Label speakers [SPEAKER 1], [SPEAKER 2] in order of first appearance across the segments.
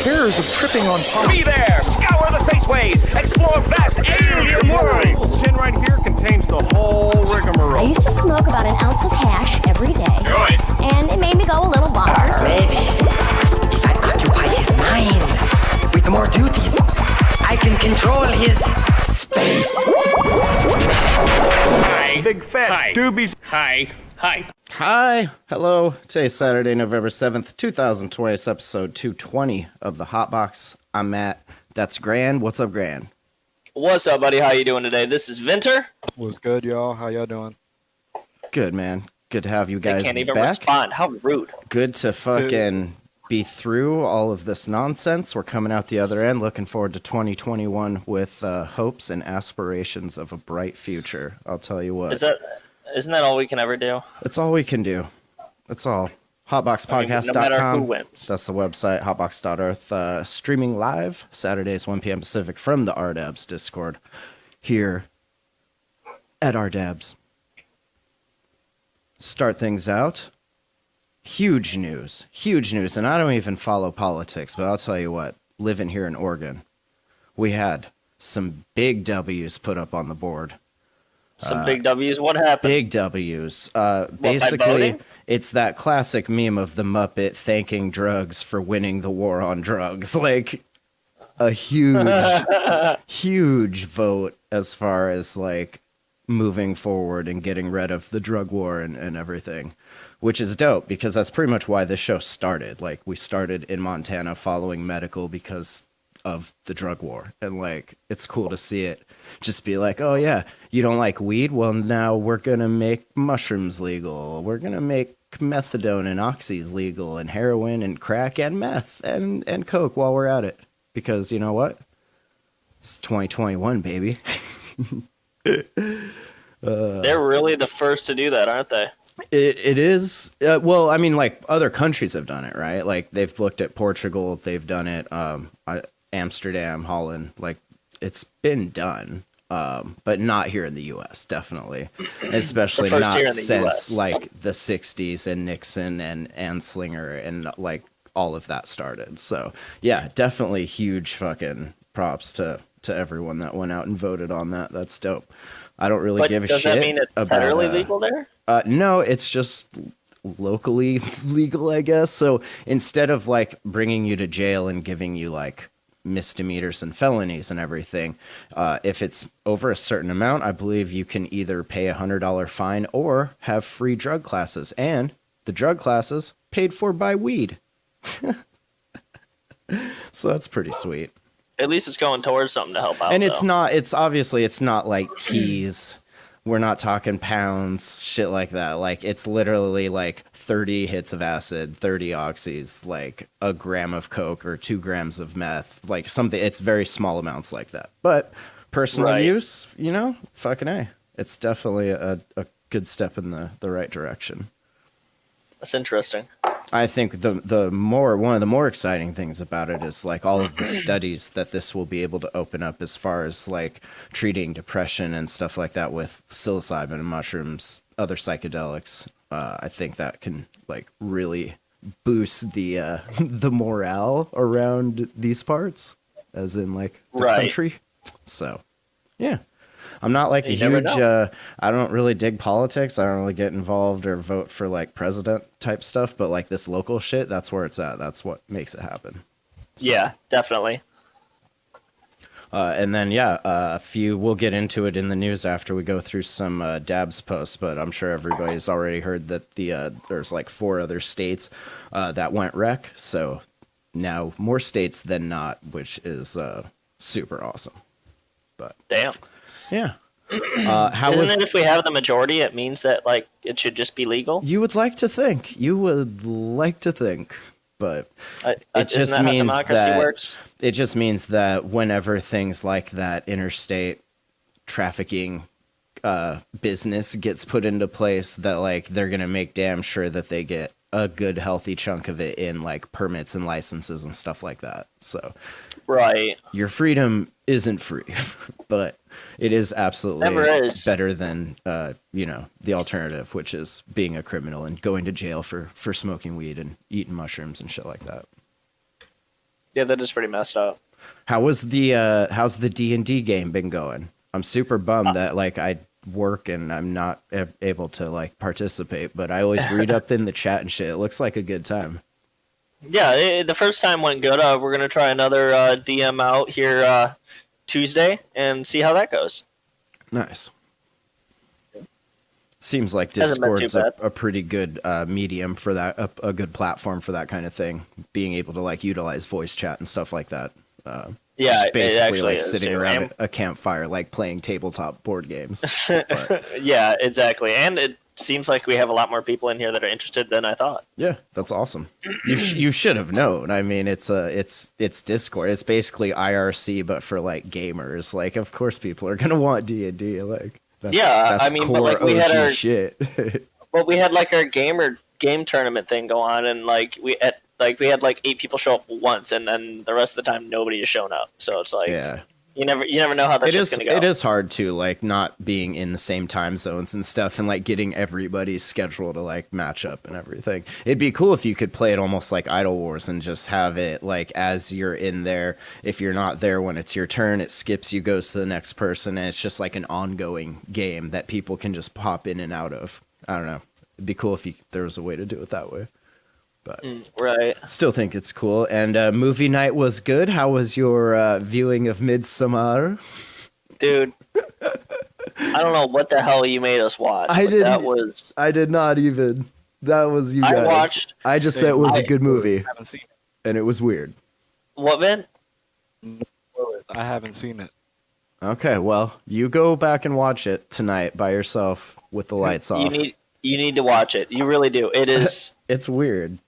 [SPEAKER 1] terrors of tripping on pop.
[SPEAKER 2] Be there! Scour the spaceways! Explore vast alien worlds!
[SPEAKER 3] This tin right here contains the whole rigmarole.
[SPEAKER 4] I used to smoke about an ounce of hash every day.
[SPEAKER 2] Good.
[SPEAKER 4] And it made me go a little bonkers.
[SPEAKER 5] Maybe if I occupy his mind with more duties, I can control his space.
[SPEAKER 2] Hi.
[SPEAKER 3] Big fat
[SPEAKER 2] Hi.
[SPEAKER 3] doobies.
[SPEAKER 2] Hi. Hi.
[SPEAKER 6] Hi, hello. Today's Saturday, November 7th, 2020. It's episode 220 of the Hot Box. I'm Matt. That's Gran. What's up, Gran?
[SPEAKER 7] What's up, buddy? How you doing today? This is Vinter.
[SPEAKER 8] What's good, y'all? How y'all doing?
[SPEAKER 6] Good, man. Good to have you guys
[SPEAKER 7] They can't even
[SPEAKER 6] back.
[SPEAKER 7] respond. How rude.
[SPEAKER 6] Good to fucking be through all of this nonsense. We're coming out the other end. Looking forward to 2021 with hopes and aspirations of a bright future. I'll tell you what.
[SPEAKER 7] Isn't that all we can ever do?
[SPEAKER 6] It's all we can do. That's all. Hotboxpodcast.com.
[SPEAKER 7] No matter who wins.
[SPEAKER 6] That's the website, hotbox.earth. Streaming live Saturdays, 1 p.m. Pacific from the RDABS Discord here at RDABS. Start things out. Huge news. And I don't even follow politics, but I'll tell you what, living here in Oregon, we had some big W's put up on the board.
[SPEAKER 7] Some big W's. What happened?
[SPEAKER 6] Big W's.
[SPEAKER 7] by
[SPEAKER 6] Basically,
[SPEAKER 7] voting?
[SPEAKER 6] it's that classic meme of the Muppet thanking drugs for winning the war on drugs. Like, a huge, huge vote as far as, like, moving forward and getting rid of the drug war and everything, which is dope because that's pretty much why this show started. Like, we started in Montana following medical because of the drug war, and like it's cool to see it just be like, oh yeah, you don't like weed, well now we're gonna make mushrooms legal, we're gonna make methadone and oxys legal, and heroin and crack and meth and coke while we're at it, because you know what, it's 2021, baby.
[SPEAKER 7] They're really the first to do that, aren't they?
[SPEAKER 6] It is. Well, I mean, like other countries have done it, right? Like they've looked at Portugal, they've done it. Amsterdam, Holland, like it's been done, but not here in the U.S. Definitely, especially not since like the '60s and Nixon and Anslinger and like all of that started. So yeah, definitely huge fucking props to everyone that went out and voted on that. That's dope. I don't really give a shit.
[SPEAKER 7] Does that mean it's federally legal there?
[SPEAKER 6] No, it's just locally legal, I guess. So instead of like bringing you to jail and giving you like misdemeanors and felonies and everything, if it's over a certain amount, I believe you can either pay $100 fine or have free drug classes, and the drug classes paid for by weed. So that's pretty sweet.
[SPEAKER 7] At least it's going towards something to help out.
[SPEAKER 6] And it's obviously not like keys. We're not talking pounds, shit like that. Like, it's literally like 30 hits of acid, 30 oxys, like a gram of coke or 2 grams of meth, like something. It's very small amounts like that. But personal use, you know, fucking A. It's definitely a good step in the right direction.
[SPEAKER 7] That's interesting.
[SPEAKER 6] I think one of the more exciting things about it is like all of the studies that this will be able to open up as far as like treating depression and stuff like that with psilocybin and mushrooms, other psychedelics. I think that can like really boost the morale around these parts, as in like the country. So yeah. I'm not like a huge, I don't really dig politics. I don't really get involved or vote for like president type stuff, but like this local shit, that's where it's at. That's what makes it happen. So,
[SPEAKER 7] yeah, definitely.
[SPEAKER 6] And then, we'll get into it in the news after we go through some Dabs posts, but I'm sure everybody's already heard that there's like 4 other states that went rec. So now more states than not, which is super awesome. But
[SPEAKER 7] damn.
[SPEAKER 6] Yeah.
[SPEAKER 7] Isn't it if we have the majority, it means that like it should just be legal?
[SPEAKER 6] You would like to think. But it just means
[SPEAKER 7] works?
[SPEAKER 6] It just means that whenever things like that interstate trafficking business gets put into place, that like they're gonna make damn sure that they get a good healthy chunk of it in like permits and licenses and stuff like that. So your freedom isn't free, but it is absolutely better than the alternative, which is being a criminal and going to jail for smoking weed and eating mushrooms and shit like that.
[SPEAKER 7] Yeah, that is pretty messed up.
[SPEAKER 6] How's the D&D game been going? I'm super bummed that like I work and I'm not able to like participate, but I always read up in the chat and shit. It looks like a good time.
[SPEAKER 7] Yeah, the first time went good. We're gonna try another DM out here Tuesday and see how that goes.
[SPEAKER 6] Nice. Seems like
[SPEAKER 7] Hasn't been too
[SPEAKER 6] Discord's
[SPEAKER 7] bad.
[SPEAKER 6] a pretty good medium for that, a good platform for that kind of thing. Being able to like utilize voice chat and stuff like that.
[SPEAKER 7] Yeah,
[SPEAKER 6] Just
[SPEAKER 7] it
[SPEAKER 6] basically
[SPEAKER 7] actually
[SPEAKER 6] like
[SPEAKER 7] is,
[SPEAKER 6] sitting
[SPEAKER 7] too.
[SPEAKER 6] around
[SPEAKER 7] And-
[SPEAKER 6] a campfire, like playing tabletop board games. But,
[SPEAKER 7] Yeah, exactly. And it seems like we have a lot more people in here that are interested than I thought.
[SPEAKER 6] yeah, that's awesome. You should have known. I mean, it's Discord. It's basically IRC, but for like gamers. Like, of course, people are gonna want D&D. Like, that's,
[SPEAKER 7] Yeah,
[SPEAKER 6] that's
[SPEAKER 7] I mean,
[SPEAKER 6] core
[SPEAKER 7] but, like, we had
[SPEAKER 6] OG
[SPEAKER 7] our-
[SPEAKER 6] shit.
[SPEAKER 7] Well, we had like our game tournament thing go on, and like we had like 8 people show up once, and then the rest of the time nobody has shown up. So it's like
[SPEAKER 6] Yeah.
[SPEAKER 7] you never know how that's
[SPEAKER 6] It
[SPEAKER 7] just
[SPEAKER 6] is
[SPEAKER 7] gonna go.
[SPEAKER 6] it is hard to like not being in the same time zones and stuff and like getting everybody's schedule to like match up and everything. It'd be cool if you could play it almost like Idle Wars and just have it like as you're in there, if you're not there when it's your turn, it skips you, goes to the next person, and it's just like an ongoing game that people can just pop in and out of. I don't know. It'd be cool if there was a way to do it that way. But
[SPEAKER 7] Right.
[SPEAKER 6] still think it's cool. And movie night was good. How was your viewing of Midsommar?
[SPEAKER 7] Dude, I don't know what the hell you made us watch.
[SPEAKER 6] I
[SPEAKER 7] but
[SPEAKER 6] didn't-
[SPEAKER 7] That was
[SPEAKER 6] I did not even. That was you guys.
[SPEAKER 7] I watched.
[SPEAKER 6] I just said it was a good movie,
[SPEAKER 8] I haven't seen it.
[SPEAKER 6] and it was weird.
[SPEAKER 7] What, Ben?
[SPEAKER 8] I haven't seen it.
[SPEAKER 6] Okay, well, you go back and watch it tonight by yourself with the lights off.
[SPEAKER 7] You need to watch it. You really do. It is.
[SPEAKER 6] It's weird.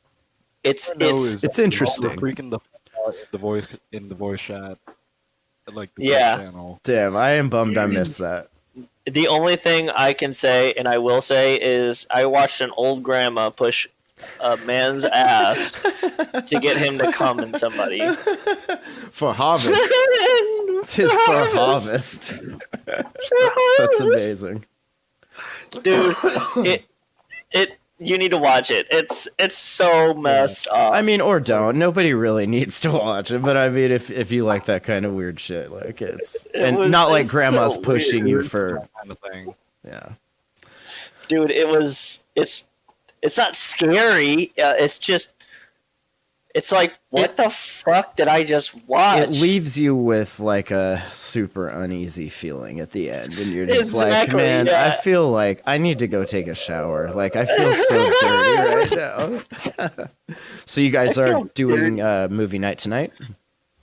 [SPEAKER 7] It's
[SPEAKER 8] No,
[SPEAKER 7] it's
[SPEAKER 6] It's interesting.
[SPEAKER 8] Freaking the voice in the voice chat, like the
[SPEAKER 7] Yeah.
[SPEAKER 8] channel.
[SPEAKER 6] Damn, I am bummed I missed that.
[SPEAKER 7] the only thing I can say, and I will say, is I watched an old grandma push a man's ass to get him to come in somebody.
[SPEAKER 6] For harvest. Tis for harvest. That's amazing.
[SPEAKER 7] Dude, you need to watch it. It's so messed up.
[SPEAKER 6] I mean, or don't. Nobody really needs to watch it, but I mean, if you like that kind of weird shit, like not like
[SPEAKER 7] it's
[SPEAKER 6] grandma's
[SPEAKER 7] so
[SPEAKER 6] pushing you
[SPEAKER 8] Weird
[SPEAKER 6] for,
[SPEAKER 8] kind of thing.
[SPEAKER 6] yeah.
[SPEAKER 7] Dude, it's not scary. It's like, what the fuck did I just watch?
[SPEAKER 6] It leaves you with like a super uneasy feeling at the end, and you're just like,
[SPEAKER 7] Exactly,
[SPEAKER 6] man,
[SPEAKER 7] yeah.
[SPEAKER 6] I feel like I need to go take a shower. Like I feel so dirty right now. So you guys are doing movie night tonight?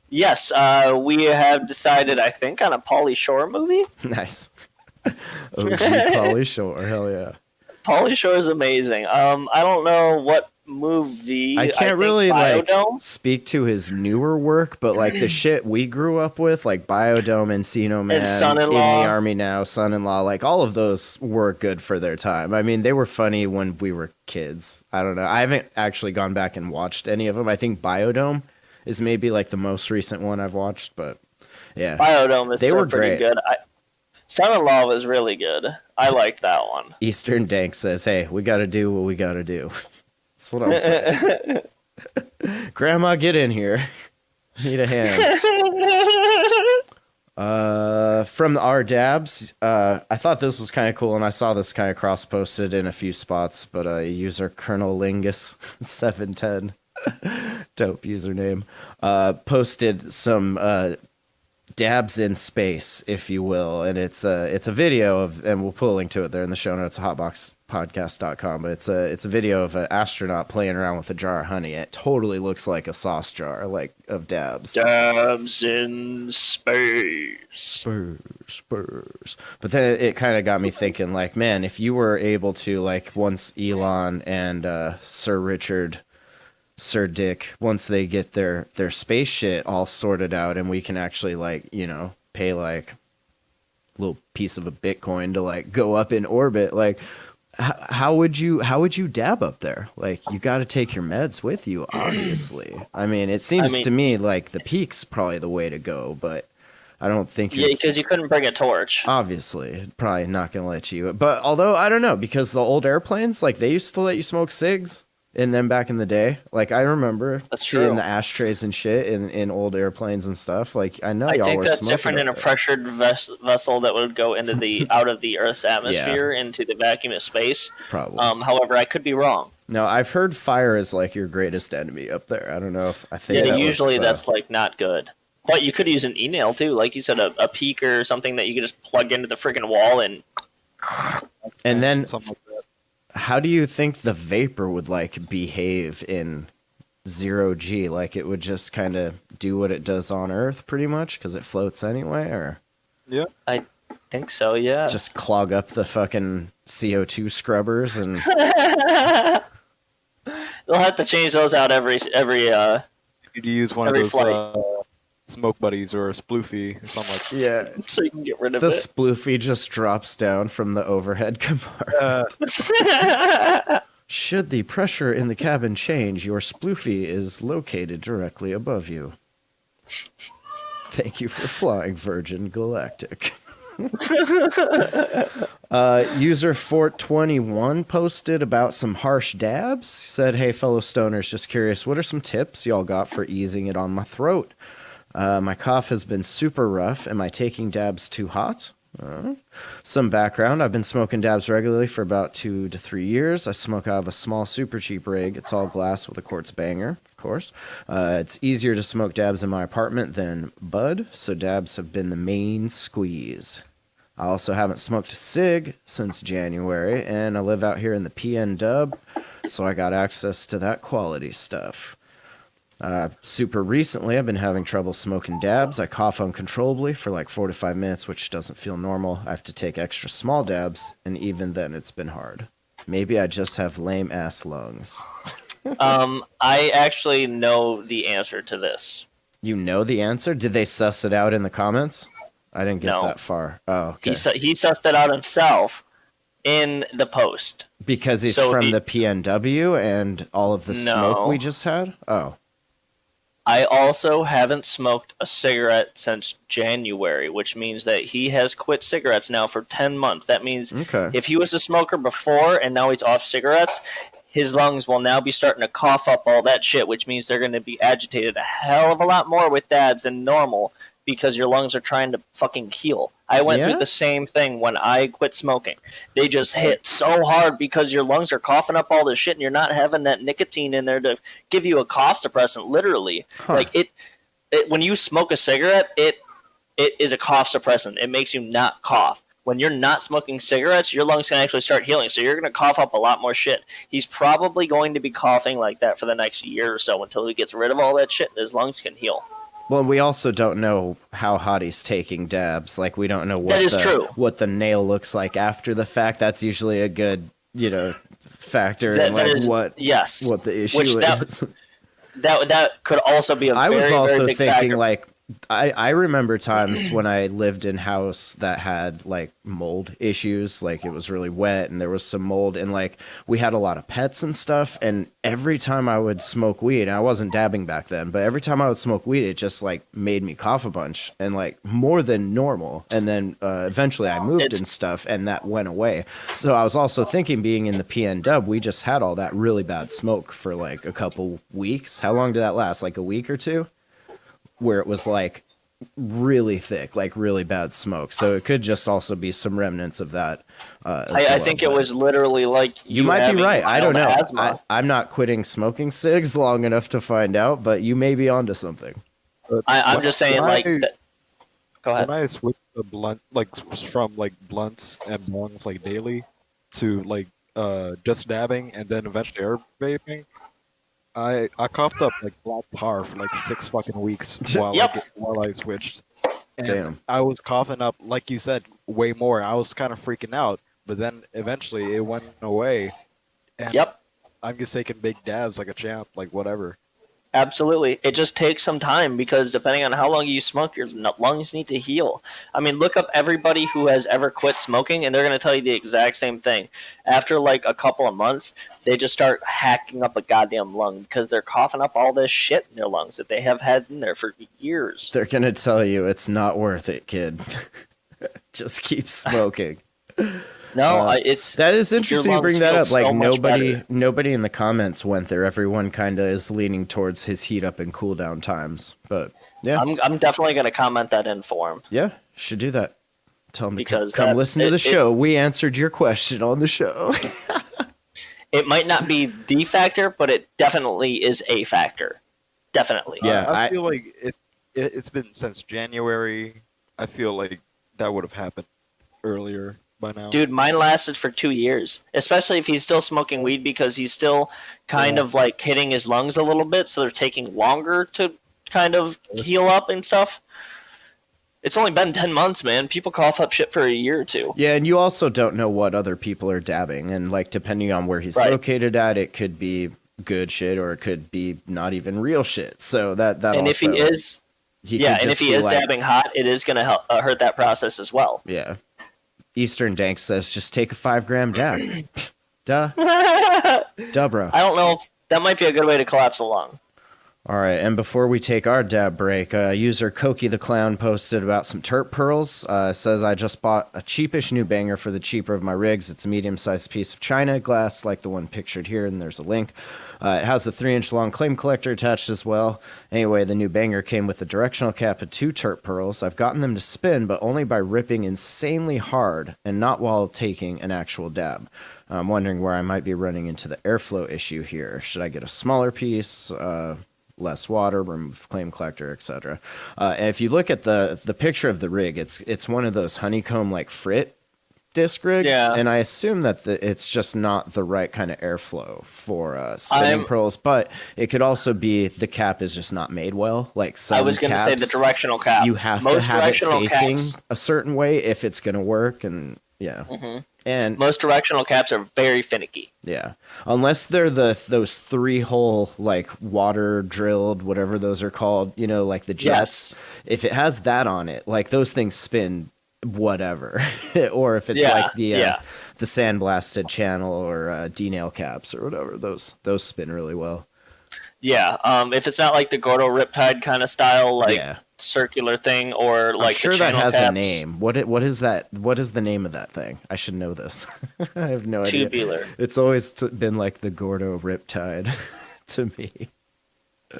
[SPEAKER 7] Yes, we have decided, I think, on a Pauly Shore movie.
[SPEAKER 6] Nice. OG Pauly Shore, hell yeah.
[SPEAKER 7] Pauly Shore is amazing. I don't know what movie.
[SPEAKER 6] I can't
[SPEAKER 7] think
[SPEAKER 6] really like
[SPEAKER 7] Biodome?
[SPEAKER 6] speak to his newer work, but like the shit we grew up with, like Biodome, Encino Man, In
[SPEAKER 7] Son-in-Law.
[SPEAKER 6] the Army Now, Son-in-Law, like all of those were good for their time. I mean, they were funny when we were kids. I don't know. I haven't actually gone back and watched any of them. I think Biodome is maybe like the most recent one I've watched, but yeah.
[SPEAKER 7] Biodome is
[SPEAKER 6] They
[SPEAKER 7] still
[SPEAKER 6] were
[SPEAKER 7] pretty
[SPEAKER 6] great.
[SPEAKER 7] good. Son-in-Law was really good. I liked that one.
[SPEAKER 6] Eastern Dank says, hey, we got to do what we got to do. That's what I'm saying. Grandma, get in here. Need a hand. From our dabs, I thought this was kind of cool, and I saw this kind of cross-posted in a few spots, but user Colonel Lingus 710, dope username, posted some dabs in space, if you will, and it's a video of, and we'll put a link to it there in the show notes, hotboxpodcast.com, but it's a video of an astronaut playing around with a jar of honey. It totally looks like a sauce jar, like of dabs.
[SPEAKER 7] Dabs in space.
[SPEAKER 6] Spurs. But then it kind of got me thinking, like, man, if you were able to, like, once Elon and Sir Dick, once they get their space shit all sorted out, and we can actually, like, you know, pay like a little piece of a Bitcoin to like go up in orbit, like how would you dab up there? Like, you got to take your meds with you, obviously. I mean, it seems to me like the peak's probably the way to go, but I don't think
[SPEAKER 7] Yeah, because you couldn't bring a torch.
[SPEAKER 6] obviously probably not gonna let you. But although I don't know, because the old airplanes, like, they used to let you smoke cigs And then back in the day, like I remember
[SPEAKER 7] That's
[SPEAKER 6] seeing
[SPEAKER 7] true.
[SPEAKER 6] the ashtrays and shit in old airplanes and stuff. Like I know
[SPEAKER 7] I
[SPEAKER 6] y'all
[SPEAKER 7] think
[SPEAKER 6] were
[SPEAKER 7] that's
[SPEAKER 6] smoking
[SPEAKER 7] different in a
[SPEAKER 6] up there.
[SPEAKER 7] pressured vessel that would go into the out of the Earth's atmosphere into the vacuum of space.
[SPEAKER 6] Probably.
[SPEAKER 7] However, I could be wrong.
[SPEAKER 6] No, I've heard fire is like your greatest enemy up there. I don't know if I think
[SPEAKER 7] Yeah,
[SPEAKER 6] that
[SPEAKER 7] usually
[SPEAKER 6] was,
[SPEAKER 7] that's like not good. But you could use an e-nail too, like you said, a peaker or something that you could just plug into the freaking wall and.
[SPEAKER 6] And then
[SPEAKER 8] Something like that.
[SPEAKER 6] how do you think the vapor would like behave in 0G? Like it would just kind of do what it does on Earth pretty much because it floats anyway, or
[SPEAKER 8] Yeah.
[SPEAKER 7] I think so, yeah.
[SPEAKER 6] just clog up the fucking CO2 scrubbers and
[SPEAKER 7] They'll have to change those out every
[SPEAKER 8] You'd use one of
[SPEAKER 7] Every
[SPEAKER 8] those
[SPEAKER 7] flight.
[SPEAKER 8] smoke buddies or a sploofy or something like that.
[SPEAKER 6] yeah.
[SPEAKER 7] so you can get rid of
[SPEAKER 6] The
[SPEAKER 7] it.
[SPEAKER 6] sploofy just drops down from the overhead compartment. Should the pressure in the cabin change, your sploofy is located directly above you. Thank you for flying Virgin Galactic. User Fort21 posted about some harsh dabs. Said, hey, fellow stoners, just curious, what are some tips y'all got for easing it on my throat? My cough has been super rough. Am I taking dabs too hot? Some background. I've been smoking dabs regularly for about 2 to 3 years. I smoke out of a small, super cheap rig. It's all glass with a quartz banger, of course. It's easier to smoke dabs in my apartment than bud, so dabs have been the main squeeze. I also haven't smoked a cig since January, and I live out here in the PN dub, so I got access to that quality stuff. Super recently, I've been having trouble smoking dabs. I cough uncontrollably for like 4 to 5 minutes, which doesn't feel normal. I have to take extra small dabs, and even then it's been hard. Maybe I just have lame ass lungs.
[SPEAKER 7] I actually know the answer to this.
[SPEAKER 6] You know the answer? Did they suss it out in the comments? I didn't get
[SPEAKER 7] No.
[SPEAKER 6] that far. Oh, okay.
[SPEAKER 7] He sussed it out himself in the post.
[SPEAKER 6] Because he's
[SPEAKER 7] So
[SPEAKER 6] from
[SPEAKER 7] he-
[SPEAKER 6] the PNW and all of the smoke
[SPEAKER 7] No.
[SPEAKER 6] we just had? Oh.
[SPEAKER 7] I also haven't smoked a cigarette since January, which means that he has quit cigarettes now for 10 months. That means
[SPEAKER 6] Okay.
[SPEAKER 7] if he was a smoker before and now he's off cigarettes, his lungs will now be starting to cough up all that shit, which means they're going to be agitated a hell of a lot more with dabs than normal because your lungs are trying to fucking heal. I went
[SPEAKER 6] Yeah?
[SPEAKER 7] through the same thing when I quit smoking. They just hit so hard because your lungs are coughing up all this shit and you're not having that nicotine in there to give you a cough suppressant, literally.
[SPEAKER 6] Huh.
[SPEAKER 7] Like it when you smoke a cigarette, it is a cough suppressant. It makes you not cough. When you're not smoking cigarettes, your lungs can actually start healing. So you're going to cough up a lot more shit. He's probably going to be coughing like that for the next year or so until he gets rid of all that shit and his lungs can heal.
[SPEAKER 6] Well, we also don't know how hot he's taking dabs. Like, we don't know
[SPEAKER 7] That is true.
[SPEAKER 6] what the nail looks like after the fact. That's usually a good, factor
[SPEAKER 7] That-
[SPEAKER 6] in
[SPEAKER 7] that
[SPEAKER 6] like
[SPEAKER 7] is-
[SPEAKER 6] what
[SPEAKER 7] yes.
[SPEAKER 6] the issue
[SPEAKER 7] Which
[SPEAKER 6] is.
[SPEAKER 7] That could also be a
[SPEAKER 6] I
[SPEAKER 7] very,
[SPEAKER 6] was also
[SPEAKER 7] very big
[SPEAKER 6] thinking
[SPEAKER 7] factor.
[SPEAKER 6] like I remember times when I lived in house that had like mold issues, like it was really wet and there was some mold and like we had a lot of pets and stuff, and every time I would smoke weed, and I wasn't dabbing back then, but every time I would smoke weed it just like made me cough a bunch and like more than normal, and then eventually I moved and stuff and that went away. So I was also thinking, being in the PN dub, we just had all that really bad smoke for like a couple weeks. How long did that last? Like a week or two? Where it was like really thick, like really bad smoke. So it could just also be some remnants of that.
[SPEAKER 7] I think it was literally like
[SPEAKER 6] You might be
[SPEAKER 7] having
[SPEAKER 6] right. I don't know.
[SPEAKER 7] mild asthma.
[SPEAKER 6] I'm not quitting smoking cigs long enough to find out, but you may be onto something.
[SPEAKER 7] I'm just saying,
[SPEAKER 8] when
[SPEAKER 7] like.
[SPEAKER 8] I-
[SPEAKER 7] Go ahead.
[SPEAKER 8] When I switched the blunt, like from like blunts and bongs like daily to like just dabbing and then eventually herb vaping, I coughed up like black tar for like 6 fucking weeks
[SPEAKER 7] Yep.
[SPEAKER 8] while I switched. And
[SPEAKER 6] Damn.
[SPEAKER 8] I was coughing up, like you said, way more. I was kind of freaking out, but then eventually it went away. And
[SPEAKER 7] Yep.
[SPEAKER 8] I'm just taking big dabs like a champ, like whatever.
[SPEAKER 7] Absolutely. It just takes some time because depending on how long you smoke, your lungs need to heal. I mean, look up everybody who has ever quit smoking, and they're going to tell you the exact same thing. After like a couple of months, they just start hacking up a goddamn lung because they're coughing up all this shit in their lungs that they have had in there for years.
[SPEAKER 6] They're going to tell you it's not worth it, kid. Just keep smoking.
[SPEAKER 7] No, it's
[SPEAKER 6] That is interesting you
[SPEAKER 7] your
[SPEAKER 6] bring
[SPEAKER 7] lungs
[SPEAKER 6] that
[SPEAKER 7] feel
[SPEAKER 6] up. Like
[SPEAKER 7] so much
[SPEAKER 6] nobody
[SPEAKER 7] better.
[SPEAKER 6] in the comments went there. Everyone kind of is leaning towards his heat up and cool down times. But yeah,
[SPEAKER 7] I'm definitely gonna comment that in for him
[SPEAKER 6] yeah, should do that. Tell him to
[SPEAKER 7] because
[SPEAKER 6] come
[SPEAKER 7] that
[SPEAKER 6] listen to the show. We answered your question on the show.
[SPEAKER 7] it might not be the factor, but it definitely is a factor. Definitely.
[SPEAKER 6] Yeah,
[SPEAKER 8] I feel like it's been since January. I feel like that would have happened earlier by now.
[SPEAKER 7] Dude, mine lasted for 2 years, especially if he's still smoking weed because he's still kind of like hitting his lungs a little bit, so they're taking longer to kind of heal up and stuff. It's only been 10 months, man. People cough up shit for a year or two.
[SPEAKER 6] Yeah, and you also don't know what other people are dabbing, and like depending on where he's located at, it could be good shit or it could be not even real shit. So that
[SPEAKER 7] And
[SPEAKER 6] also,
[SPEAKER 7] if he is, and if he is dabbing hot, it is going to help hurt that process as well.
[SPEAKER 6] Yeah. Eastern Dank says just take a 5 gram dab. Duh. Duh, bro.
[SPEAKER 7] I don't know if that might be a good way to collapse a lung.
[SPEAKER 6] All right, and before we take our dab break, user Koki the Clown posted about some terp pearls. Says, I just bought a cheapish new banger for the cheaper of my rigs. It's a medium-sized piece of china glass like the one pictured here, and there's a link. It has a 3-inch long claim collector attached as well. Anyway, the new banger came with a directional cap and 2 terp pearls. I've gotten them to spin, but only by ripping insanely hard and not while taking an actual dab. I'm wondering where I might be running into the airflow issue here. Should I get a smaller piece? Less water, remove claim collector, etc. And if you look at the picture of the rig, it's one of those honeycomb like frit disc rigs, and I assume that it's just not the right kind of airflow for spinning pearls. But it could also be the cap is just not made well. Like some
[SPEAKER 7] I was going to say the directional cap.
[SPEAKER 6] You have to have it facing a certain way if it's going to work, and and
[SPEAKER 7] most directional caps are very finicky.
[SPEAKER 6] Yeah, unless they're those 3-hole like water drilled, whatever those are called, like the jets.
[SPEAKER 7] Yes.
[SPEAKER 6] If it has that on it, like those things spin whatever. Or if it's like the sandblasted channel or D-nail caps or whatever, those spin really well.
[SPEAKER 7] Yeah, if it's not like the Gordo Riptide kind of style, like circular thing, or like
[SPEAKER 6] I'm sure
[SPEAKER 7] the
[SPEAKER 6] that
[SPEAKER 7] channel
[SPEAKER 6] has
[SPEAKER 7] caps.
[SPEAKER 6] a name. What is that? What is the name of that thing? I should know this. I have no idea.
[SPEAKER 7] Tubular.
[SPEAKER 6] It's always been like the Gordo Riptide to me.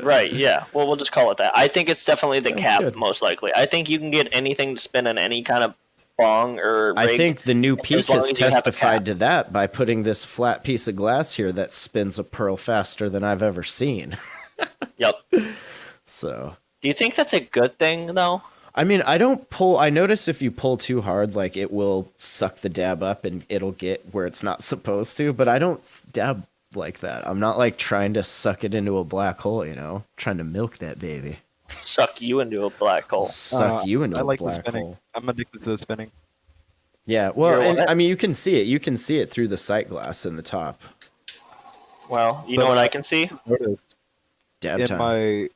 [SPEAKER 7] Right, yeah. Well, we'll just call it that. I think it's definitely the
[SPEAKER 6] Sounds
[SPEAKER 7] cap,
[SPEAKER 6] good.
[SPEAKER 7] most likely. I think you can get anything to spin in any kind of bong or rig.
[SPEAKER 6] I think the new Peak
[SPEAKER 7] as long
[SPEAKER 6] has
[SPEAKER 7] as you have a
[SPEAKER 6] testified
[SPEAKER 7] cap.
[SPEAKER 6] to that by putting this flat piece of glass here that spins a pearl faster than I've ever seen.
[SPEAKER 7] Yep.
[SPEAKER 6] So,
[SPEAKER 7] do you think that's a good thing, though?
[SPEAKER 6] I mean, I don't pull. I notice if you pull too hard, like it will suck the dab up and it'll get where it's not supposed to. But I don't dab like that. I'm not like trying to suck it into a black hole, trying to milk that baby.
[SPEAKER 7] Suck you into a black hole.
[SPEAKER 6] Suck you into
[SPEAKER 8] I
[SPEAKER 6] a
[SPEAKER 8] like the
[SPEAKER 6] black
[SPEAKER 8] spinning.
[SPEAKER 6] hole.
[SPEAKER 8] I'm addicted to the spinning.
[SPEAKER 6] Yeah, well,
[SPEAKER 7] You're
[SPEAKER 6] and,
[SPEAKER 7] what?
[SPEAKER 6] I mean, you can see it. You can see it through the sight glass in the top.
[SPEAKER 7] Well, you know what I can see?
[SPEAKER 8] What is
[SPEAKER 6] Dab
[SPEAKER 8] in
[SPEAKER 6] time.
[SPEAKER 8] my?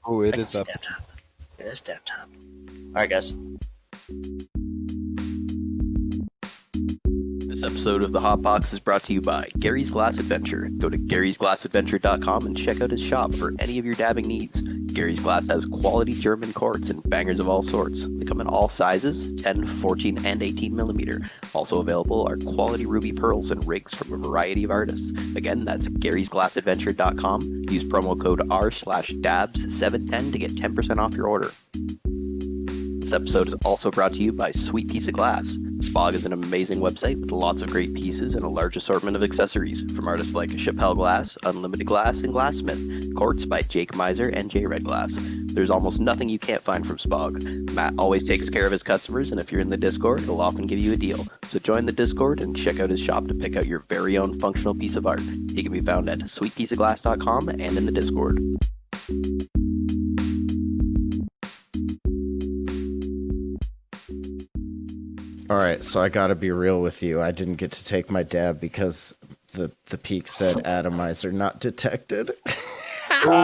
[SPEAKER 8] Oh,
[SPEAKER 7] I
[SPEAKER 8] it
[SPEAKER 7] can
[SPEAKER 8] is
[SPEAKER 7] see
[SPEAKER 8] up.
[SPEAKER 7] dab time. It is dab time. All right, guys.
[SPEAKER 1] This episode of The Hot Box is brought to you by Gary's Glass Adventure. Go to garysglassadventure.com and check out his shop for any of your dabbing needs. Gary's Glass has quality German quartz and bangers of all sorts. They come in all sizes, 10, 14, and 18 millimeter. Also available are quality ruby pearls and rigs from a variety of artists. Again, that's garysglassadventure.com. Use promo code R/dabs710 to get 10% off your order. This episode is also brought to you by Sweet Piece of Glass. Spog is an amazing website with lots of great pieces and a large assortment of accessories from artists like Chappelle Glass, Unlimited Glass, and Glassmith. Quartz by Jake Miser and J Red Glass. There's almost nothing you can't find from Spog. Matt always takes care of his customers, and if you're in the Discord, he'll often give you a deal. So join the Discord and check out his shop to pick out your very own functional piece of art. He can be found at sweetpieceofglass.com and in the Discord.
[SPEAKER 6] All right, so I gotta be real with you. I didn't get to take my dab because the Peak said atomizer not detected. Hold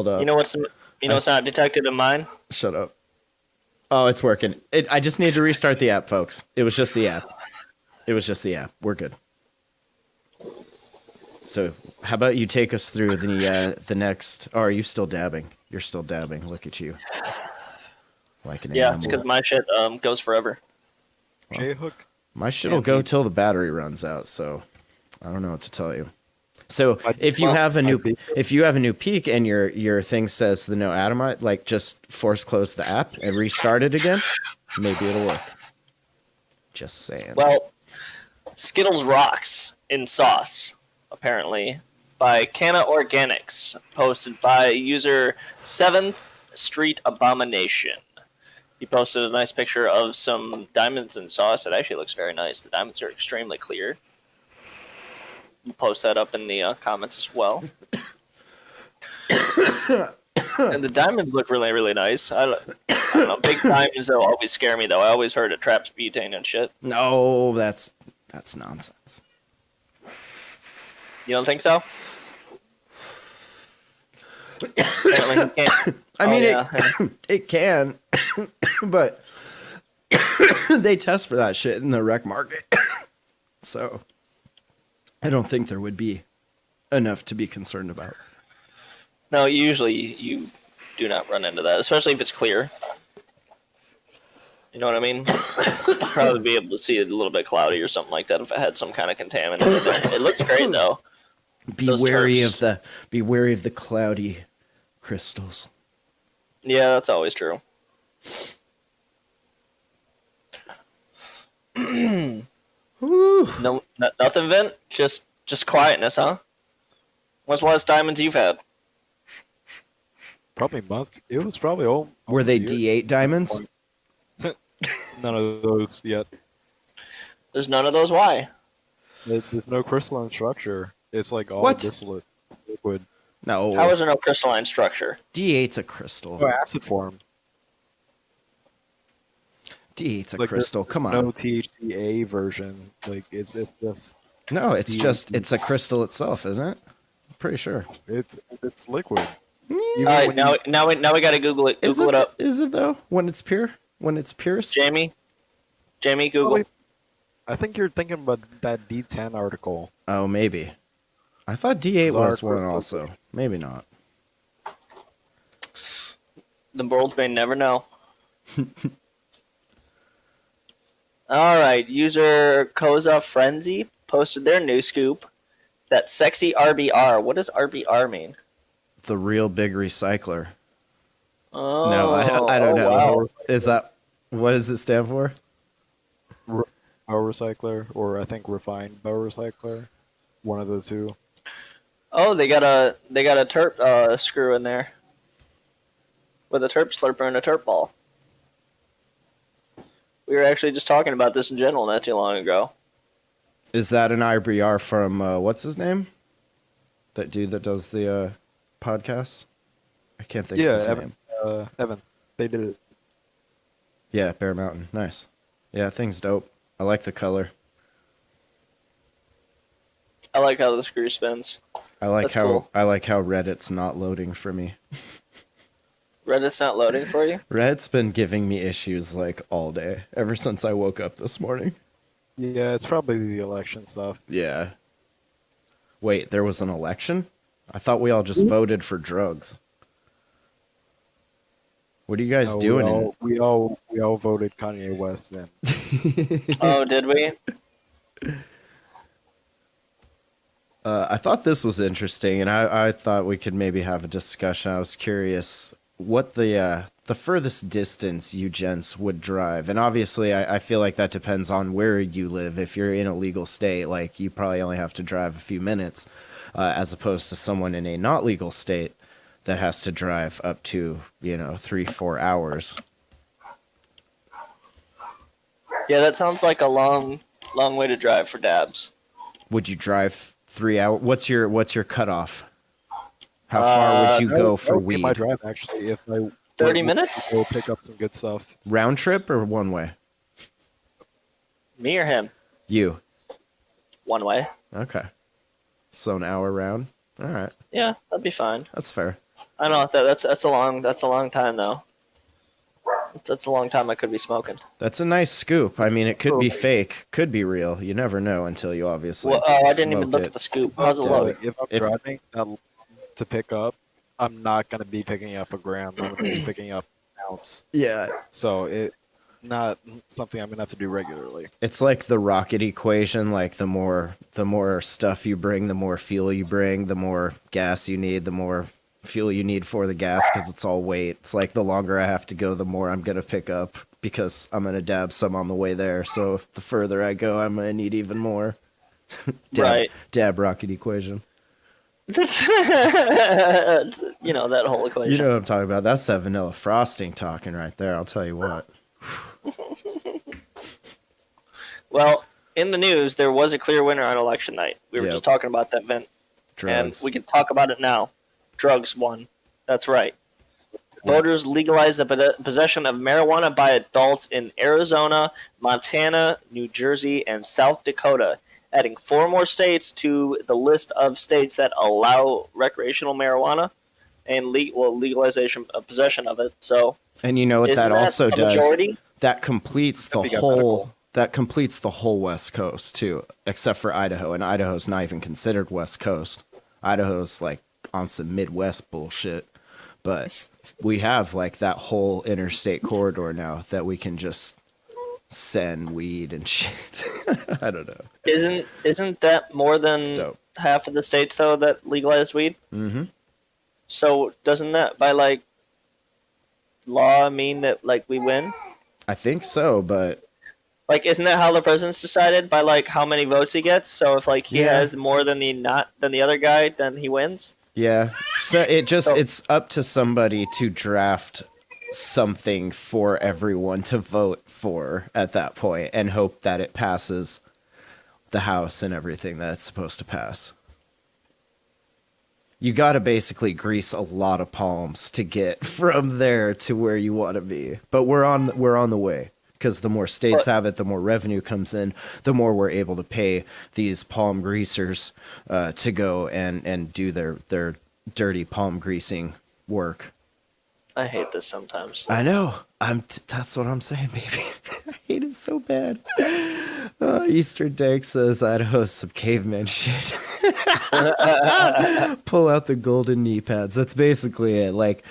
[SPEAKER 6] up.
[SPEAKER 7] You know what's not detected in mine?
[SPEAKER 6] Shut up. Oh, it's working. I just need to restart the app, folks. It was just the app. We're good. So, how about you take us through the next? Oh, are you still dabbing? You're still dabbing. Look at you. Like an
[SPEAKER 7] Yeah,
[SPEAKER 6] animal.
[SPEAKER 7] it's because my shit goes forever.
[SPEAKER 8] J hook.
[SPEAKER 6] My shit'll go till the battery runs out, so I don't know what to tell you. So if you have a new peak and your thing says the no atomite, like just force close the app and restart it again, maybe it'll work. Just saying.
[SPEAKER 7] Well, Skittles rocks in sauce, apparently, by Canna Organics, posted by user 7th Street Abomination. He posted a nice picture of some diamonds in sauce. It actually looks very nice. The diamonds are extremely clear. We'll post that up in the comments as well. And the diamonds look really, really nice. I don't know. Big diamonds, though, always scare me, though. I always heard it traps butane and shit.
[SPEAKER 6] No, that's nonsense.
[SPEAKER 7] You don't think so? Apparently he can't.
[SPEAKER 6] I mean, it can, but they test for that shit in the rec market. So I don't think there would be enough to be concerned about.
[SPEAKER 7] No, usually you do not run into that, especially if it's clear. You know what I mean? You'd probably be able to see it a little bit cloudy or something like that if it had some kind of contaminant. It looks great though.
[SPEAKER 6] Be wary of the cloudy crystals.
[SPEAKER 7] Yeah, that's always true. No, nothing, Vin. Just quietness, huh? When's the last diamonds you've had?
[SPEAKER 8] Probably months. It was probably all.
[SPEAKER 6] Were they D8 diamonds?
[SPEAKER 8] None of those yet.
[SPEAKER 7] There's none of those. Why?
[SPEAKER 8] There's no crystalline structure. It's like all
[SPEAKER 6] What?
[SPEAKER 8] distillate liquid.
[SPEAKER 6] No.
[SPEAKER 7] How is there no crystalline structure?
[SPEAKER 6] D8's a crystal.
[SPEAKER 8] No acid form.
[SPEAKER 6] D8's a
[SPEAKER 8] Like,
[SPEAKER 6] crystal. Come on.
[SPEAKER 8] No THCA version. Like it's just
[SPEAKER 6] No, it's
[SPEAKER 8] D8.
[SPEAKER 6] just it's a crystal itself, isn't it? I'm pretty sure.
[SPEAKER 8] it's liquid.
[SPEAKER 7] All right, now we gotta Google it. Google it up.
[SPEAKER 6] Is it though? When it's pure? When it's purest?
[SPEAKER 7] Jamie, Google.
[SPEAKER 8] Probably- I think you're thinking about that D10 article.
[SPEAKER 6] Oh, maybe. I thought D8
[SPEAKER 8] Bizarre
[SPEAKER 6] was one
[SPEAKER 8] crystal.
[SPEAKER 6] also. Maybe not.
[SPEAKER 7] The world may never know. All right, user Koza Frenzy posted their new scoop. That sexy RBR. What does RBR mean?
[SPEAKER 6] The real big recycler.
[SPEAKER 7] Oh,
[SPEAKER 6] No, I don't know.
[SPEAKER 7] Wow.
[SPEAKER 6] Is that what does it stand for?
[SPEAKER 8] Biorecycler, or I think refined biorecycler. One of the two.
[SPEAKER 7] Oh, they got a terp screw in there with a terp slurper and a terp ball. We were actually just talking about this in general not too long ago.
[SPEAKER 6] Is that an IBR from what's his name? That dude that does the podcasts? I can't think of his name.
[SPEAKER 8] Evan. They did it.
[SPEAKER 6] Yeah, Bear Mountain. Nice. Yeah, thing's dope. I like the color.
[SPEAKER 7] I like how the screw spins.
[SPEAKER 6] I like
[SPEAKER 7] That's
[SPEAKER 6] how
[SPEAKER 7] cool.
[SPEAKER 6] Reddit's not loading for me.
[SPEAKER 7] Reddit's not loading for you?
[SPEAKER 6] Reddit's been giving me issues like all day, ever since I woke up this morning.
[SPEAKER 8] Yeah, it's probably the election stuff.
[SPEAKER 6] Yeah. Wait, there was an election? I thought we all just voted for drugs. What are you guys
[SPEAKER 8] No,
[SPEAKER 6] doing?
[SPEAKER 8] We all voted Kanye West then.
[SPEAKER 7] Oh, did we?
[SPEAKER 6] I thought this was interesting, and I thought we could maybe have a discussion. I was curious what the furthest distance you gents would drive. And obviously, I feel like that depends on where you live. If you're in a legal state, like, you probably only have to drive a few minutes, as opposed to someone in a not legal state that has to drive up to, 3-4 hours.
[SPEAKER 7] Yeah, that sounds like a long way to drive for dabs.
[SPEAKER 6] Would you drive 3 hours? What's your cutoff? How far would you go for
[SPEAKER 8] That would be
[SPEAKER 6] weed?
[SPEAKER 8] my drive actually if I
[SPEAKER 7] 30 minutes?
[SPEAKER 8] Go pick up some good stuff.
[SPEAKER 6] Round trip or one way?
[SPEAKER 7] Me or him?
[SPEAKER 6] You.
[SPEAKER 7] One way.
[SPEAKER 6] Okay. So an hour round. All right.
[SPEAKER 7] Yeah, that'd be fine.
[SPEAKER 6] That's fair.
[SPEAKER 7] I know that's a long time though. That's a long time I could be smoking.
[SPEAKER 6] That's a nice scoop. I mean, it could be fake, could be real. You never know until you obviously.
[SPEAKER 7] Well, I didn't even
[SPEAKER 6] smoke
[SPEAKER 7] look
[SPEAKER 6] it.
[SPEAKER 7] at the scoop. How's it load?
[SPEAKER 8] If I'm driving to pick up, I'm not gonna be picking up a gram. I'm gonna be picking up an ounce.
[SPEAKER 6] Yeah.
[SPEAKER 8] So not something I'm gonna have to do regularly.
[SPEAKER 6] It's like the rocket equation. Like the more stuff you bring, the more fuel you bring, the more gas you need, the more fuel you need for the gas because it's all weight. It's like the longer I have to go, the more I'm gonna pick up because I'm gonna dab some on the way there. So if the further I go, I'm gonna need even more.
[SPEAKER 7] Right.
[SPEAKER 6] Dab rocket equation.
[SPEAKER 7] You know, that whole equation.
[SPEAKER 6] You know what I'm talking about. That's that vanilla frosting talking right there. I'll tell you what.
[SPEAKER 7] Well, in the news, there was a clear winner on election night. We were
[SPEAKER 6] Yep.
[SPEAKER 7] just talking about that, Vin.
[SPEAKER 6] Drugs.
[SPEAKER 7] And we can talk about it now. Drugs won. That's right. Voters legalized the possession of marijuana by adults in Arizona, Montana, New Jersey, and South Dakota, adding 4 more states to the list of states that allow recreational marijuana and legalization of possession of it. So,
[SPEAKER 6] And you know what
[SPEAKER 7] isn't
[SPEAKER 6] that also
[SPEAKER 7] a
[SPEAKER 6] does?
[SPEAKER 7] majority?
[SPEAKER 6] That completes the
[SPEAKER 8] They got
[SPEAKER 6] whole
[SPEAKER 8] medical.
[SPEAKER 6] that completes the whole West Coast too, except for Idaho, and Idaho's not even considered West Coast. Idaho's like on some Midwest bullshit. But we have like that whole interstate corridor now that we can just send weed and shit. I don't know.
[SPEAKER 7] Isn't that more than
[SPEAKER 6] It's dope.
[SPEAKER 7] half of the states though that legalized weed?
[SPEAKER 6] Mm-hmm.
[SPEAKER 7] So doesn't that by like law mean that like we win?
[SPEAKER 6] I think so, but
[SPEAKER 7] Like, isn't that how the president's decided by like how many votes he gets? So if like he
[SPEAKER 6] Yeah.
[SPEAKER 7] has more than the other guy, then he wins.
[SPEAKER 6] yeah. So it's up to somebody to draft something for everyone to vote for at that point and hope that it passes the House and everything that it's supposed to pass. You got to basically grease a lot of palms to get from there to where you want to be. But we're on the way because the more states have it, the more revenue comes in, the more we're able to pay these palm greasers to go and do their dirty palm greasing work.
[SPEAKER 7] I hate this sometimes.
[SPEAKER 6] I know. That's what I'm saying, baby. I hate it so bad. Eastern Dank says Idaho's some caveman shit. Pull out the golden knee pads. That's basically it. Like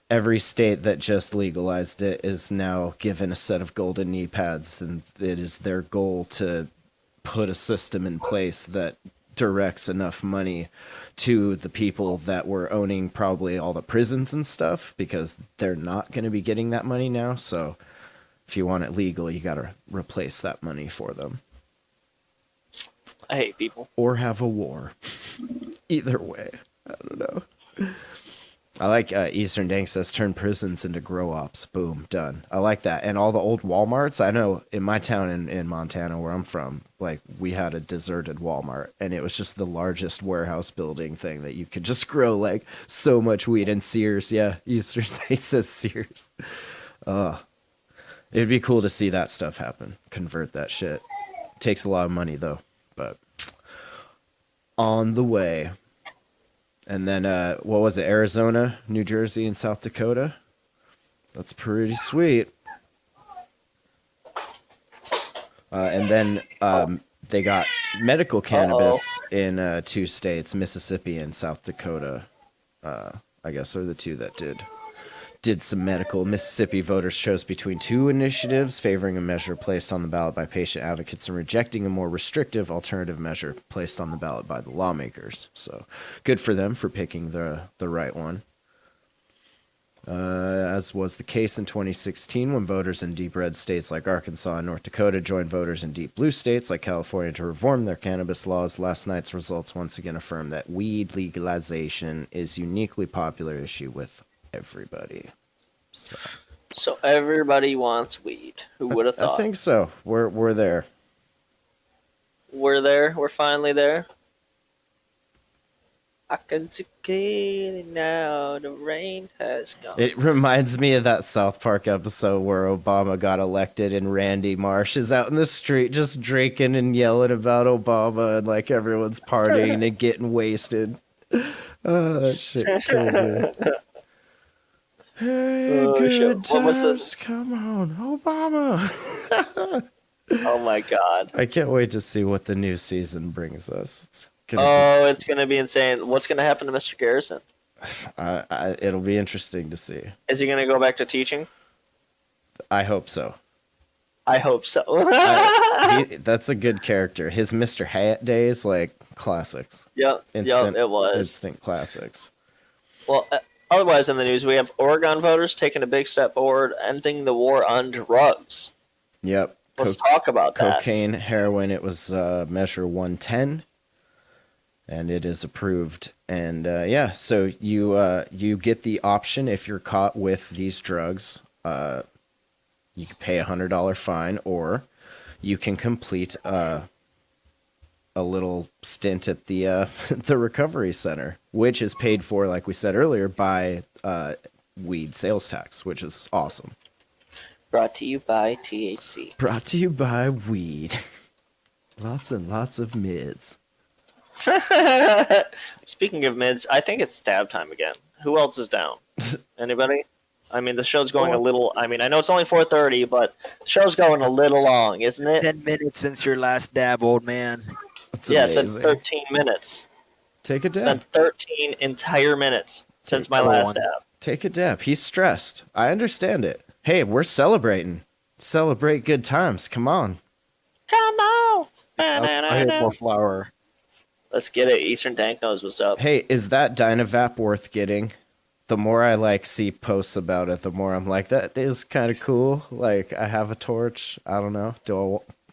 [SPEAKER 6] every state that just legalized it is now given a set of golden knee pads, and it is their goal to put a system in place that directs enough money to the people that were owning probably all the prisons and stuff, because they're not going to be getting that money now. So if you want it legal, you got to replace that money for them
[SPEAKER 7] I hate people.
[SPEAKER 6] or have a war. Either way, I don't know. I like Eastern Dank says turn prisons into grow ops. Boom, done. I like that. And all the old Walmarts. I know in my town in Montana where I'm from, like we had a deserted Walmart, and it was just the largest warehouse building thing that you could just grow like so much weed. And Sears, yeah, Eastern Dank says Sears. It'd be cool to see that stuff happen. Convert that shit. Takes a lot of money though, but on the way. And then, what was it? Arizona, New Jersey, and South Dakota. That's pretty sweet. And then they got medical cannabis in 2 states, Mississippi and South Dakota. I guess are the 2 that did some medical. Mississippi voters chose between 2 initiatives, favoring a measure placed on the ballot by patient advocates and rejecting a more restrictive alternative measure placed on the ballot by the lawmakers. So good for them for picking the right one. As was the case in 2016 when voters in deep red states like Arkansas and North Dakota joined voters in deep blue states like California to reform their cannabis laws, last night's results once again affirm that weed legalization is a uniquely popular issue with everybody.
[SPEAKER 7] So everybody wants weed. Who would have thought?
[SPEAKER 6] I think so. We're there.
[SPEAKER 7] We're there. We're finally there. I can see clearly now the rain has gone.
[SPEAKER 6] It reminds me of that South Park episode where Obama got elected and Randy Marsh is out in the street just drinking and yelling about Obama and like everyone's partying and getting wasted. Oh, that shit kills me. Hey, good
[SPEAKER 7] What was
[SPEAKER 6] times,
[SPEAKER 7] this?
[SPEAKER 6] come on, Obama.
[SPEAKER 7] Oh my god.
[SPEAKER 6] I can't wait to see what the new season brings us. It's gonna
[SPEAKER 7] It's gonna be insane. What's gonna happen to Mr. Garrison?
[SPEAKER 6] it'll be interesting to see.
[SPEAKER 7] Is he gonna go back to teaching?
[SPEAKER 6] I hope so.
[SPEAKER 7] I hope so.
[SPEAKER 6] That's a good character. His Mr. Hat days, like classics.
[SPEAKER 7] Yep, it was.
[SPEAKER 6] Instant classics.
[SPEAKER 7] Well, otherwise in the news, we have Oregon voters taking a big step forward, ending the war on drugs.
[SPEAKER 6] Yep.
[SPEAKER 7] Let's talk about that.
[SPEAKER 6] Cocaine, heroin, it was measure 110, and it is approved. And so you get the option if you're caught with these drugs. You can pay $100 fine, or you can complete a little stint at the the recovery center, which is paid for, like we said earlier, by weed sales tax, which is awesome.
[SPEAKER 7] Brought to you by THC.
[SPEAKER 6] Brought to you by weed. Lots and lots of mids.
[SPEAKER 7] Speaking of mids, I think it's stab time again. Who else is down? Anybody? I mean, the show's going a little... I mean, I know it's only 4:30, but the show's going a little long, isn't it?
[SPEAKER 9] 10 minutes since your last dab, old man.
[SPEAKER 6] That's
[SPEAKER 7] yeah, it's
[SPEAKER 6] amazing.
[SPEAKER 7] been 13 minutes.
[SPEAKER 6] Take a
[SPEAKER 7] It's
[SPEAKER 6] dab.
[SPEAKER 7] been 13 entire minutes since my last dab.
[SPEAKER 6] Take a dab. He's stressed. I understand it. Hey, we're celebrating. Celebrate good times. Come on.
[SPEAKER 7] Come on!
[SPEAKER 8] I hate more flour.
[SPEAKER 7] Let's get it. Eastern Dank knows what's up.
[SPEAKER 6] Hey, is that Dynavap worth getting? The more I see posts about it, the more I'm like, that is kind of cool. Like, I have a torch. I don't know.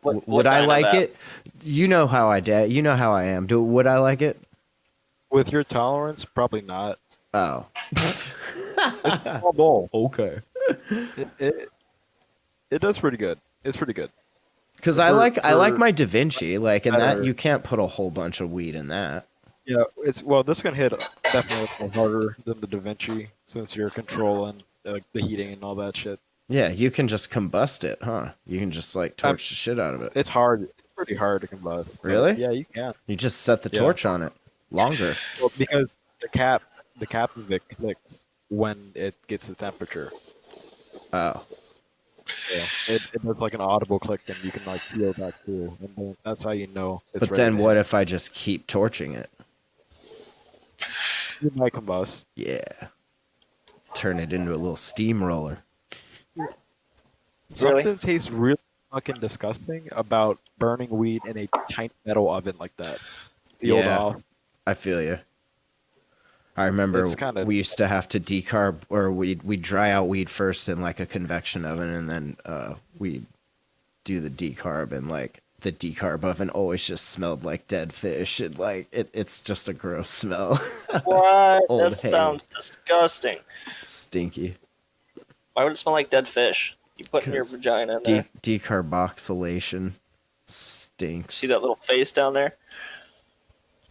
[SPEAKER 6] Would I like it? You know how you know how I am. Would I like it?
[SPEAKER 8] With your tolerance, probably not.
[SPEAKER 6] Oh.
[SPEAKER 8] It's a small bowl.
[SPEAKER 6] Okay.
[SPEAKER 8] It does pretty good. It's pretty good.
[SPEAKER 6] Because I like my Da Vinci, like, and that you can't put a whole bunch of weed in that.
[SPEAKER 8] Yeah, this can hit definitely harder than the Da Vinci since you're controlling the heating and all that shit.
[SPEAKER 6] Yeah, you can just combust it, huh? You can just torch the shit out of it.
[SPEAKER 8] It's hard. It's pretty hard to combust.
[SPEAKER 6] Really?
[SPEAKER 8] Yeah, you can.
[SPEAKER 6] You just set the torch on it longer.
[SPEAKER 8] Well, because the cap of it clicks when it gets the temperature.
[SPEAKER 6] Oh.
[SPEAKER 8] Yeah, it does like an audible click, and you can feel that too. And then that's how you know it's
[SPEAKER 6] But
[SPEAKER 8] ready
[SPEAKER 6] then
[SPEAKER 8] to
[SPEAKER 6] what
[SPEAKER 8] hit.
[SPEAKER 6] if I just keep torching it?
[SPEAKER 8] You might combust.
[SPEAKER 6] Yeah. Turn it into a little steamroller.
[SPEAKER 8] Something tastes really fucking disgusting about burning weed in a tiny metal oven like that. Sealed off.
[SPEAKER 6] I feel you. I remember we used to have to decarb, or we'd dry out weed first in a convection oven, and then we'd do the decarb, and the decarb oven always just smelled like dead fish, and it's just a gross smell.
[SPEAKER 7] What?
[SPEAKER 6] Old
[SPEAKER 7] That
[SPEAKER 6] hay.
[SPEAKER 7] sounds disgusting.
[SPEAKER 6] Stinky.
[SPEAKER 7] Why would it smell like dead fish? You put in your vagina in there.
[SPEAKER 6] Decarboxylation stinks.
[SPEAKER 7] See that little face down there?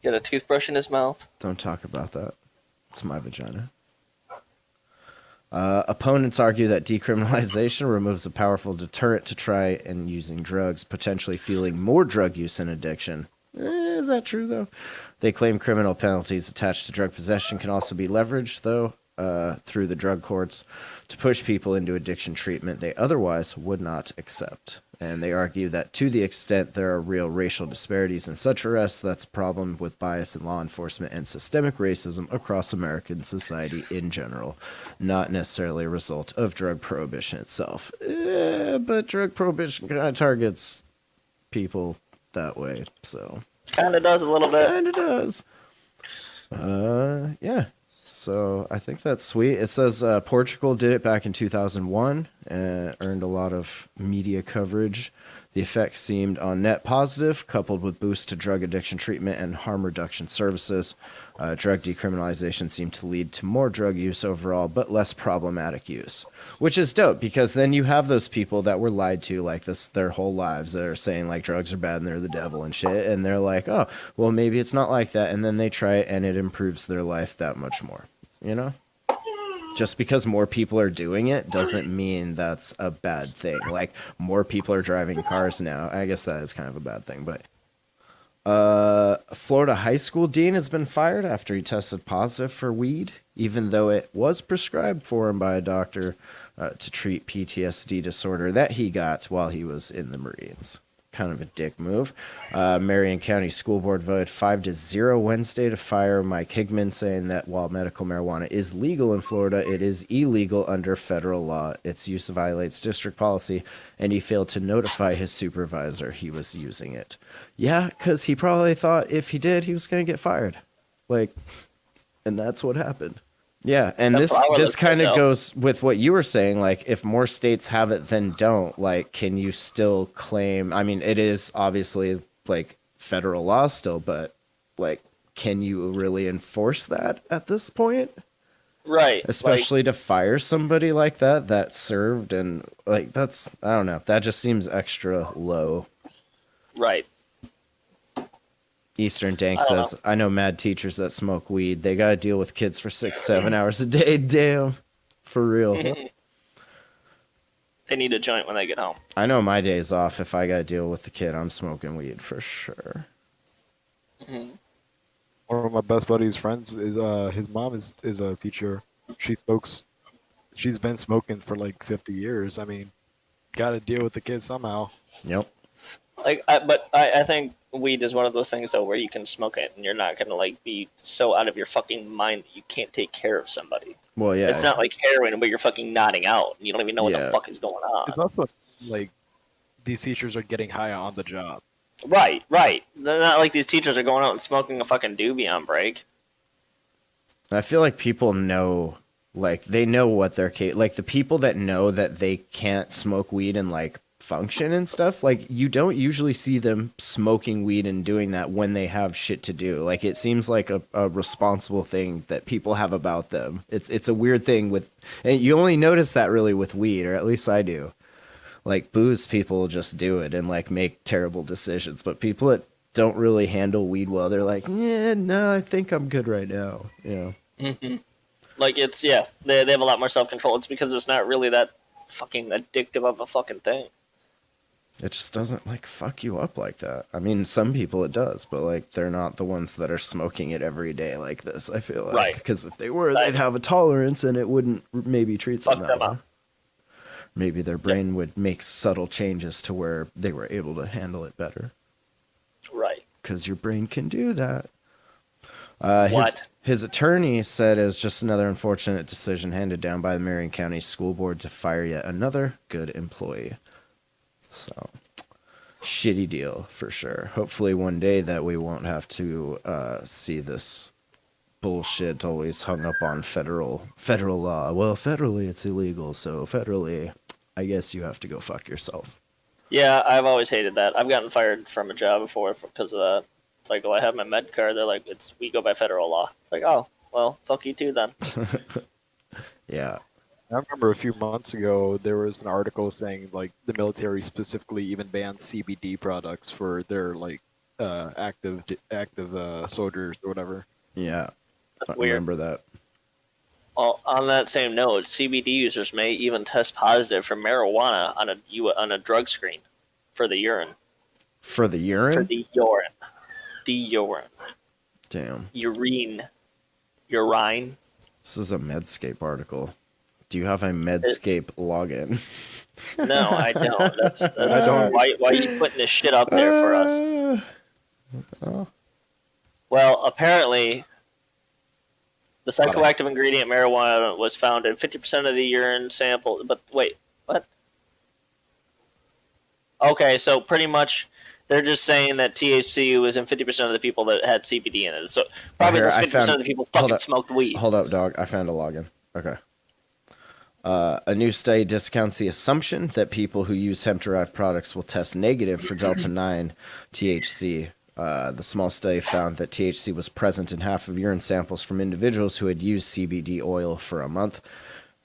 [SPEAKER 7] Got a toothbrush in his mouth.
[SPEAKER 6] Don't talk about that. It's my vagina. Opponents argue that decriminalization removes a powerful deterrent to try and using drugs, potentially fueling more drug use and addiction. Is that true, though? They claim criminal penalties attached to drug possession can also be leveraged, though, through the drug courts to push people into addiction treatment they otherwise would not accept. And they argue that to the extent there are real racial disparities in such arrests, that's a problem with bias in law enforcement and systemic racism across American society in general, not necessarily a result of drug prohibition itself. But drug prohibition kind of targets people that way, so...
[SPEAKER 7] Kind of does a little bit.
[SPEAKER 6] Kind of does. Yeah. So I think that's sweet. It says Portugal did it back in 2001 and earned a lot of media coverage. The effects seemed on net positive, coupled with boosts to drug addiction treatment and harm reduction services. Drug decriminalization seemed to lead to more drug use overall, but less problematic use, which is dope because then you have those people that were lied to like this their whole lives that are saying drugs are bad and they're the devil and shit. And they're like, oh, well, maybe it's not like that. And then they try it and it improves their life that much more, you know? Just because more people are doing it doesn't mean that's a bad thing. More people are driving cars now. I guess that is kind of a bad thing, but Florida high school dean has been fired after he tested positive for weed, even though it was prescribed for him by a doctor to treat PTSD disorder that he got while he was in the Marines. kind of a dick move. Marion County School Board voted 5-0 Wednesday to fire Mike Higman, saying that while medical marijuana is legal in Florida, it is illegal under federal law. Its use violates district policy, and he failed to notify his supervisor he was using it. Yeah, because he probably thought if he did, he was going to get fired. Like, and that's what happened. Yeah, and this kind of goes with what you were saying. Like, if more states have it than don't, like, can you still claim? I mean, it is obviously like federal law still, but like, can you really enforce that at this point?
[SPEAKER 7] Right.
[SPEAKER 6] Especially to fire somebody like that served, and like, that's, I don't know. That just seems extra low.
[SPEAKER 7] Right.
[SPEAKER 6] Eastern Dank says, I know mad teachers that smoke weed. They got to deal with kids for 6-7 hours a day. Damn. For real.
[SPEAKER 7] They need a joint when they get home.
[SPEAKER 6] I know my days off. If I got to deal with the kid, I'm smoking weed for sure.
[SPEAKER 8] One of my best buddy's friends is his mom is a teacher. She smokes. She's been smoking for like 50 years. I mean, got to deal with the kids somehow.
[SPEAKER 6] Yep.
[SPEAKER 7] Like, I think weed is one of those things though where you can smoke it and you're not gonna like be so out of your fucking mind that you can't take care of somebody.
[SPEAKER 6] Well, yeah.
[SPEAKER 7] It's not like heroin where you're fucking nodding out and you don't even know what the fuck is going on.
[SPEAKER 8] It's also like these teachers are getting high on the job.
[SPEAKER 7] Right. They're not like these teachers are going out and smoking a fucking doobie on break.
[SPEAKER 6] I feel like people know, like, they know what they're like, the people that know that they can't smoke weed and like function and stuff, like, you don't usually see them smoking weed and doing that when they have shit to do. Like, it seems like a responsible thing that people have about them. It's a weird thing with, and you only notice that really with weed, or at least I do. Like, booze, people just do it and like make terrible decisions, but people that don't really handle weed well, they're like, yeah, no, I think I'm good right now. You know.
[SPEAKER 7] Like, it's, they have a lot more self-control. It's because it's not really that fucking addictive of a fucking thing.
[SPEAKER 6] It just doesn't like fuck you up like that. I mean, some people it does, but like, they're not the ones that are smoking it every day like this, I feel like.
[SPEAKER 7] Right.
[SPEAKER 6] Because if they were, they'd have a tolerance and it wouldn't maybe treat them that way. Maybe their brain would make subtle changes to where they were able to handle it better.
[SPEAKER 7] Right.
[SPEAKER 6] Because your brain can do that. His attorney said it was just another unfortunate decision handed down by the Marion County School Board to fire yet another good employee. So, shitty deal for sure. Hopefully one day that we won't have to see this bullshit always hung up on federal law. Well, federally it's illegal, so federally, I guess you have to go fuck yourself.
[SPEAKER 7] Yeah, I've always hated that. I've gotten fired from a job before because of that. It's like, well, I have my med card. They're like, we go by federal law. It's like, oh, well, fuck you too then.
[SPEAKER 6] Yeah.
[SPEAKER 8] I remember a few months ago there was an article saying like the military specifically even banned CBD products for their like active soldiers or whatever.
[SPEAKER 6] Yeah,
[SPEAKER 7] That's
[SPEAKER 6] I
[SPEAKER 7] weird.
[SPEAKER 6] remember that.
[SPEAKER 7] Well, on that same note, CBD users may even test positive for marijuana on a drug screen for the urine.
[SPEAKER 6] For the urine?
[SPEAKER 7] For the urine. The urine.
[SPEAKER 6] Damn.
[SPEAKER 7] Urine.
[SPEAKER 6] This is a Medscape article. Do you have a Medscape login?
[SPEAKER 7] No, I don't. That's I don't. Why are you putting this shit up there for us? Well, apparently, the psychoactive ingredient marijuana was found in 50% of the urine sample. But wait, what? Okay, so pretty much they're just saying that THC was in 50% of the people that had CBD in it. So probably those 50% of the people fucking smoked weed.
[SPEAKER 6] Hold up, dog. I found a login. Okay. A new study discounts the assumption that people who use hemp-derived products will test negative for Delta-9 THC. The small study found that THC was present in half of urine samples from individuals who had used CBD oil for a month.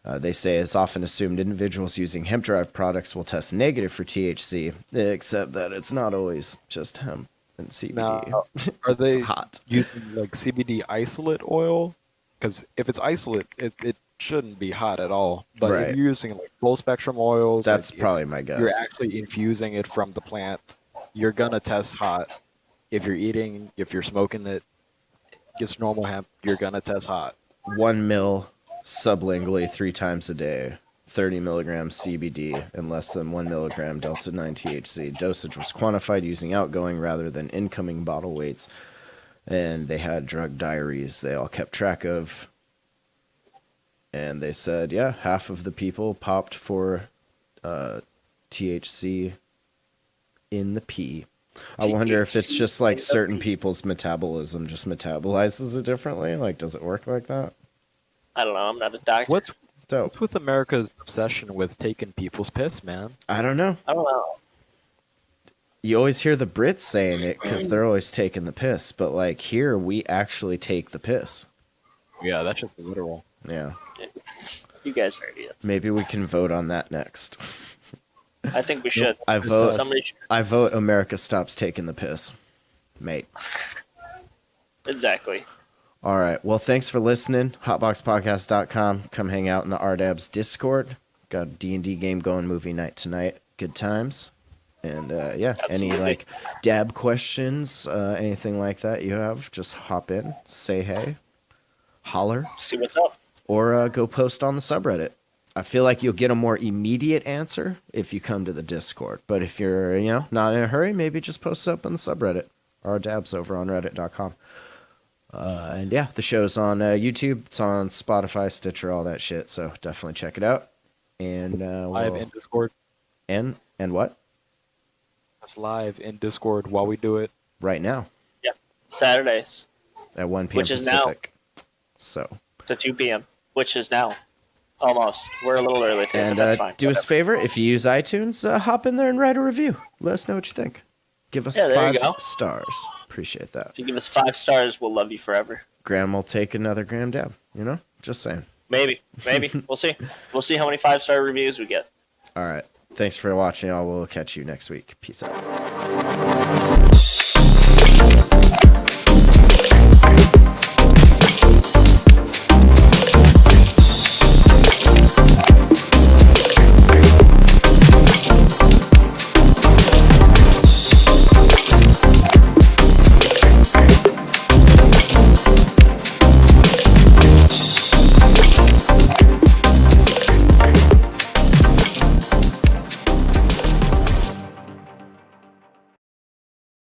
[SPEAKER 6] They say it's often assumed individuals using hemp-derived products will test negative for THC, except that it's not always just hemp and CBD.
[SPEAKER 8] Now, are they
[SPEAKER 6] hot.
[SPEAKER 8] using like CBD isolate oil? Because if it's isolate, it shouldn't be hot at all. But if you're using like full spectrum oils,
[SPEAKER 6] that's
[SPEAKER 8] like,
[SPEAKER 6] probably my guess.
[SPEAKER 8] You're actually infusing it from the plant. You're gonna test hot. If you're smoking it, just normal hemp, you're gonna test hot.
[SPEAKER 6] 1 mil sublingually 3 times a day 30 milligrams CBD, and less than 1 milligram delta 9 THC. Dosage was quantified using outgoing rather than incoming bottle weights, and they had drug diaries they all kept track of. And they said, yeah, half of the people popped for THC in the pee. I wonder if it's just like certain people's metabolism just metabolizes it differently. Like, does it work like that?
[SPEAKER 7] I don't know. I'm not a doctor.
[SPEAKER 8] What's
[SPEAKER 6] Dope.
[SPEAKER 8] with America's obsession with taking people's piss, man?
[SPEAKER 6] I don't know.
[SPEAKER 7] I don't know.
[SPEAKER 6] You always hear the Brits saying it because they're always taking the piss. But like here, we actually take the piss.
[SPEAKER 8] Yeah, that's just literal.
[SPEAKER 6] Yeah.
[SPEAKER 7] You guys are idiots.
[SPEAKER 6] Maybe we can vote on that next.
[SPEAKER 7] I think we should.
[SPEAKER 6] I vote.
[SPEAKER 7] Somebody should.
[SPEAKER 6] I vote. America stops taking the piss, mate.
[SPEAKER 7] Exactly.
[SPEAKER 6] All right. Well, thanks for listening. Hotboxpodcast.com. Come hang out in the RDABS Discord. Got a D&D game going movie night tonight. Good times. And yeah, any like dab questions, anything like that you have, just hop in, say hey, holler,
[SPEAKER 7] See what's up.
[SPEAKER 6] or go post on the subreddit. I feel like you'll get a more immediate answer if you come to the Discord. But if you're, not in a hurry, maybe just post it up on the subreddit. RDABS over on reddit.com. And yeah, the show's on YouTube. It's on Spotify, Stitcher, all that shit. So definitely check it out. And
[SPEAKER 8] Live in Discord.
[SPEAKER 6] And what?
[SPEAKER 8] It's live in Discord while we do it.
[SPEAKER 6] Right now
[SPEAKER 7] Yep. Saturdays
[SPEAKER 6] at 1 p.m.
[SPEAKER 7] Which is now.
[SPEAKER 6] Pacific. So
[SPEAKER 7] to 2 p.m., which is now. Almost. We're a little early today,
[SPEAKER 6] and
[SPEAKER 7] but that's fine.
[SPEAKER 6] do us a favor, if you use iTunes, hop in there and write a review. Let us know what you think. Give us
[SPEAKER 7] Yeah, there you
[SPEAKER 6] 5
[SPEAKER 7] go.
[SPEAKER 6] stars. Appreciate that.
[SPEAKER 7] If you give us 5 stars, we'll love you forever.
[SPEAKER 6] Graham will take another Graham dab. Just saying.
[SPEAKER 7] Maybe. We'll see. We'll see how many 5-star reviews we get.
[SPEAKER 6] All right. Thanks for watching, y'all. We'll catch you next week. Peace out.